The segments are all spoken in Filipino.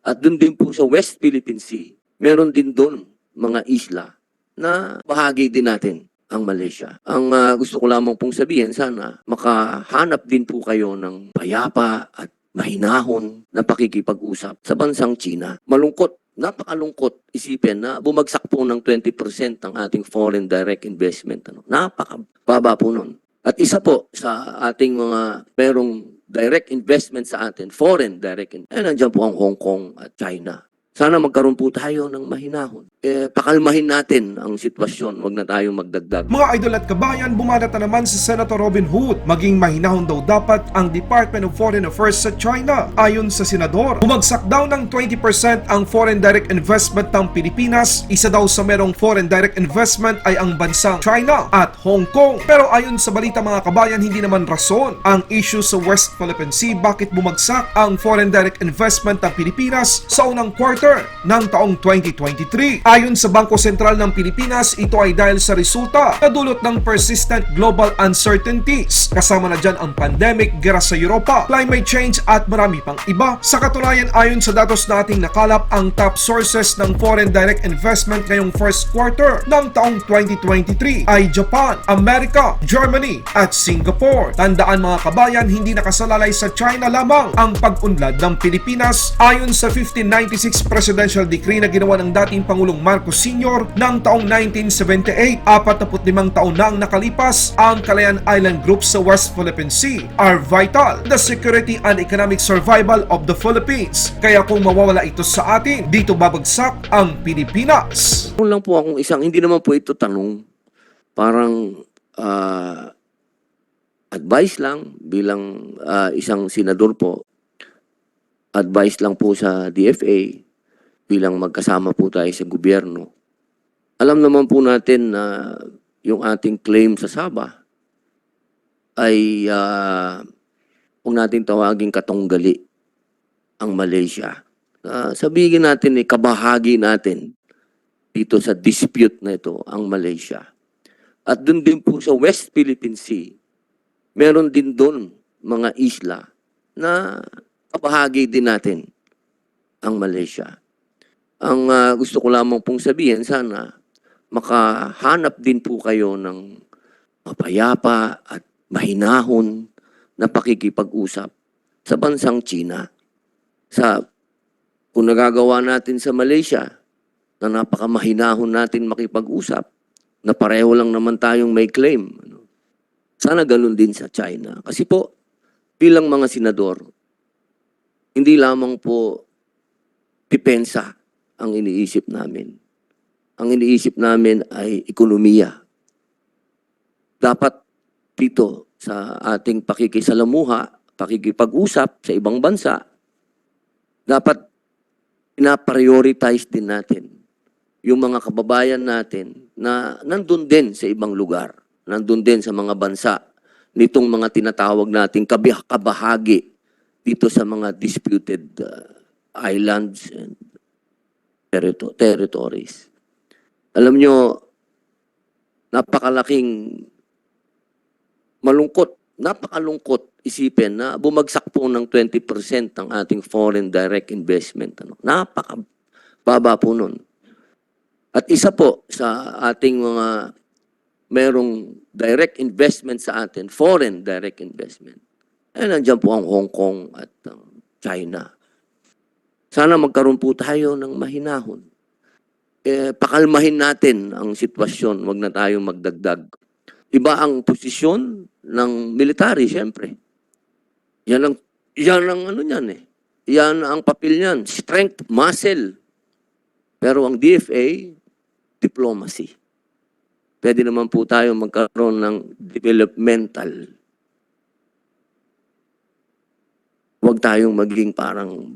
At doon din po sa West Philippine Sea, meron din doon mga isla na bahagi din natin ang Malaysia. Ang gusto ko lamang pong sabihin, sana makahanap din po kayo ng payapa at mahinahon na pakikipag-usap sa bansang China. Malungkot, napakalungkot isipin na bumagsak po ng 20% ang ating foreign direct investment. Napakababa po nun. At isa po sa ating mga merong direct investment sa atin, foreign direct investment, nandiyan po ang Hong Kong at China. Sana magkaroon po tayo ng mahinahon. Pakalmahin natin ang sitwasyon. Huwag na tayong magdagdag. Mga idol at kabayan, bumanat na naman si Senator Robin Hood. Maging mahinahon daw dapat ang Department of Foreign Affairs sa China. Ayon sa senador, bumagsak daw ng 20% ang foreign direct investment ng Pilipinas. Isa daw sa merong foreign direct investment ay ang bansang China at Hong Kong. Pero ayon sa balita mga kabayan, hindi naman rason ang issue sa West Philippine Sea bakit bumagsak ang foreign direct investment ng Pilipinas sa unang quarter ng taong 2023. Ayon sa Bangko Sentral ng Pilipinas, ito ay dahil sa resulta na dulot ng persistent global uncertainties. Kasama na dyan ang pandemic, gera sa Europa, climate change at marami pang iba. Sa katunayan, ayon sa datos na ating nakalap, ang top sources ng foreign direct investment ngayong first quarter ng taong 2023 ay Japan, Amerika, Germany at Singapore. Tandaan mga kabayan, hindi nakasalalay sa China lamang ang pag-unlad ng Pilipinas. Ayon sa 1596 Presidential Decree na ginawa ng dating Pangulong Marcos Sr. ng taong 1978, 45 taon na ang nakalipas, ang Kalayaan Island Group sa West Philippine Sea are vital to the security and economic survival of the Philippines. Kaya kung mawawala ito sa atin, dito babagsak ang Pilipinas. Kung lang po akong hindi naman po ito tanong, parang advice lang bilang isang senador po, advice lang po sa DFA, bilang magkasama po tayo sa gobyerno. Alam naman po natin na yung ating claim sa Sabah ay kung natin tawagin katunggali ang Malaysia. Sabihin natin kabahagi natin dito sa dispute na ito ang Malaysia. At doon din po sa West Philippine Sea, meron din doon mga isla na kabahagi din natin ang Malaysia. Ang gusto ko lamang pong sabihin, sana makahanap din po kayo ng mapayapa at mahinahon na pakikipag-usap sa bansang China. Kung nagagawa natin sa Malaysia na napakamahinahon natin makipag-usap, na pareho lang naman tayong may claim. Sana ganun din sa China. Kasi po, bilang mga senador, hindi lamang po depensa ang iniisip namin. Ang iniisip namin ay ekonomiya. Dapat dito sa ating pakikisalamuha, pakikipag-usap sa ibang bansa, dapat pina-prioritize din natin yung mga kababayan natin na nandun din sa ibang lugar, nandun din sa mga bansa nitong mga tinatawag nating kabahagi dito sa mga disputed islands and territories. Alam nyo, napakalungkot isipin na bumagsak po ng 20% ang ating foreign direct investment. Napakababa po nun. At isa po sa ating mga merong direct investment sa atin, foreign direct investment, nandiyan po ang Hong Kong at China. Sana magkaroon po tayo ng mahinahon. Pakalmahin natin ang sitwasyon. Huwag na tayong magdagdag. Iba ang posisyon ng military, siyempre. Yan ang ano niyan eh. Yan ang papel niyan. Strength, muscle. Pero ang DFA, diplomacy. Pwede naman po tayo magkaroon ng developmental. Huwag tayong maging parang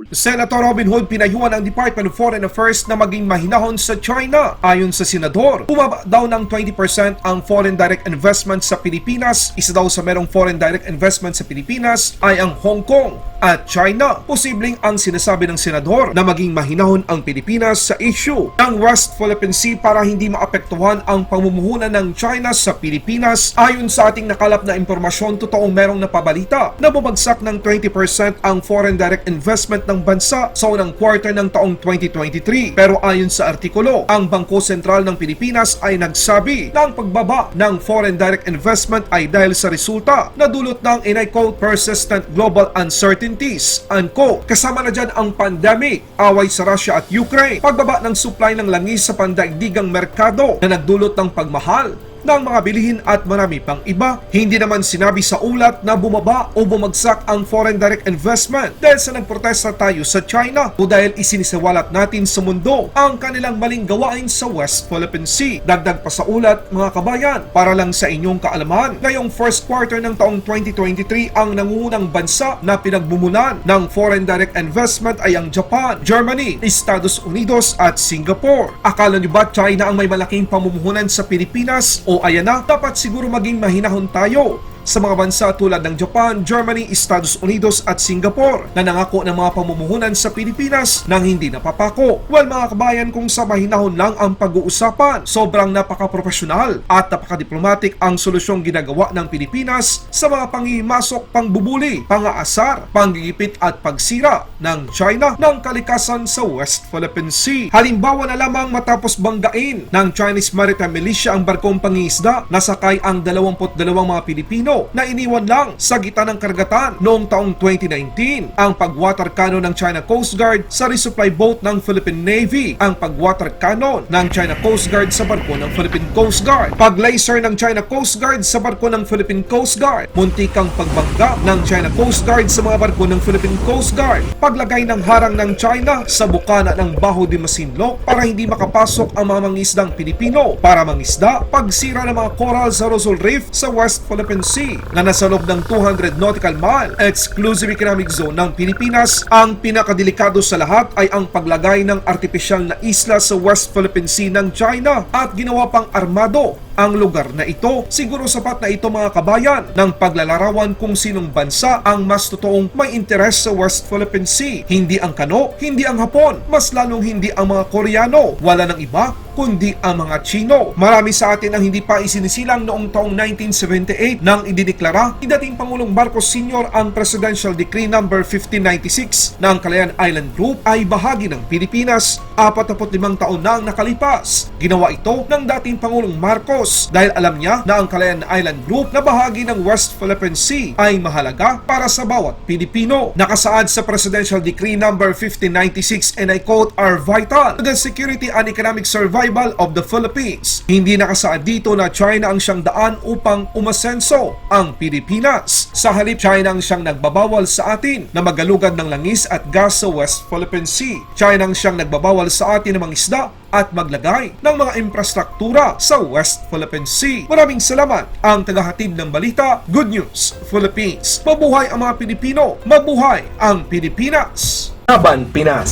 Senator Robin Hood pinayuhan ang Department of Foreign Affairs na maging mahinahon sa China. Ayon sa senador, bumaba daw ng 20% ang foreign direct investment sa Pilipinas. Isa daw sa merong foreign direct investment sa Pilipinas ay ang Hong Kong at China. Posibleng ang sinasabi ng senador na maging mahinahon ang Pilipinas sa issue ng West Philippine Sea para hindi maapektuhan ang pamumuhunan ng China sa Pilipinas. Ayon sa ating nakalap na impormasyon, totoong merong napabalita na bumagsak ng 20% ang foreign direct investment ng bansa sa unang quarter ng taong 2023. Pero ayon sa artikulo, ang Bangko Sentral ng Pilipinas ay nagsabi na ang pagbaba ng foreign direct investment ay dahil sa resulta na dulot ng, and I quote, persistent global uncertainties, unquote. Kasama na dyan ang pandemic, away sa Russia at Ukraine, pagbaba ng supply ng langis sa pandaigdigang merkado na nagdulot ng pagmahal ng mga bilihin at marami pang iba. Hindi naman sinabi sa ulat na bumaba o bumagsak ang foreign direct investment dahil sa nagprotesta tayo sa China o dahil isinisiwalat natin sa mundo ang kanilang maling gawain sa West Philippine Sea. Dagdag pa sa ulat, mga kabayan, para lang sa inyong kaalaman, ngayong first quarter ng taong 2023, ang nangungunang bansa na pinagbumulan ng foreign direct investment ay ang Japan, Germany, Estados Unidos at Singapore. Akala niyo ba China ang may malaking pamumuhunan sa Pilipinas? O ayan na, dapat siguro maging mahinahon tayo sa mga bansa tulad ng Japan, Germany, Estados Unidos at Singapore na nangako ng mga pamumuhunan sa Pilipinas nang hindi napapako. Well, mga kabayan, kung sa mahinahon lang ang pag-uusapan, sobrang napaka-profesional at napaka-diplomatic ang solusyong ginagawa ng Pilipinas sa mga pangimasok, pangbubuli, pangaasar, panggigipit at pagsira ng China ng kalikasan sa West Philippine Sea. Halimbawa na lamang, matapos banggain ng Chinese Maritime Militia ang barkong pangingisda, nasakay ang 22 mga Pilipino na iniwan lang sa gitna ng karagatan noong taong 2019. Ang pag-water cannon ng China Coast Guard sa resupply boat ng Philippine Navy, ang pag-water cannon ng China Coast Guard sa barko ng Philippine Coast Guard, pag-laser ng China Coast Guard sa barko ng Philippine Coast Guard, muntikang pagbangga ng China Coast Guard sa mga barko ng Philippine Coast Guard, paglagay ng harang ng China sa bukana ng Baho de Masinloc para hindi makapasok ang mga mangisdang Pilipino para mangisda, pagsira ng mga coral sa Rosal Reef sa West Philippine Sea na nasa loob ng 200 nautical mile exclusive economic zone ng Pilipinas. Ang pinakadelikado sa lahat ay ang paglagay ng artipisyal na isla sa West Philippine Sea ng China at ginawa pang armado ang lugar na ito. Siguro sapat na ito, mga kabayan, ng paglalarawan kung sinong bansa ang mas totoong may interes sa West Philippine Sea. Hindi ang Kano, hindi ang Hapon, mas lalong hindi ang mga Koreano. Wala nang iba kundi ang mga Chino. Marami sa atin ang hindi pa isinisilang noong taong 1978 nang idineklara ni dating Pangulong Marcos Sr. ang Presidential Decree No. 1596 na ang Kalayaan Island Group ay bahagi ng Pilipinas. 45 taon na ang nakalipas. Ginawa ito ng dating Pangulong Marcos dahil alam niya na ang Kalayaan Island Group na bahagi ng West Philippine Sea ay mahalaga para sa bawat Pilipino. Nakasaad sa Presidential Decree No. 1596, and I quote, are vital to the security and economic survival of the Philippines. Hindi nakasaad dito na China ang siyang daan upang umasenso ang Pilipinas. Sa halip, China ang siyang nagbabawal sa atin na magalugad ng langis at gas sa West Philippine Sea. China ang siyang nagbabawal sa atin ng mga isda at maglagay ng mga infrastruktura sa West Philippine Sea. Maraming salamat ang tagahatid ng balita, Good News Philippines. Mabuhay ang mga Pilipino, mabuhay ang Pilipinas. Laban Pinas.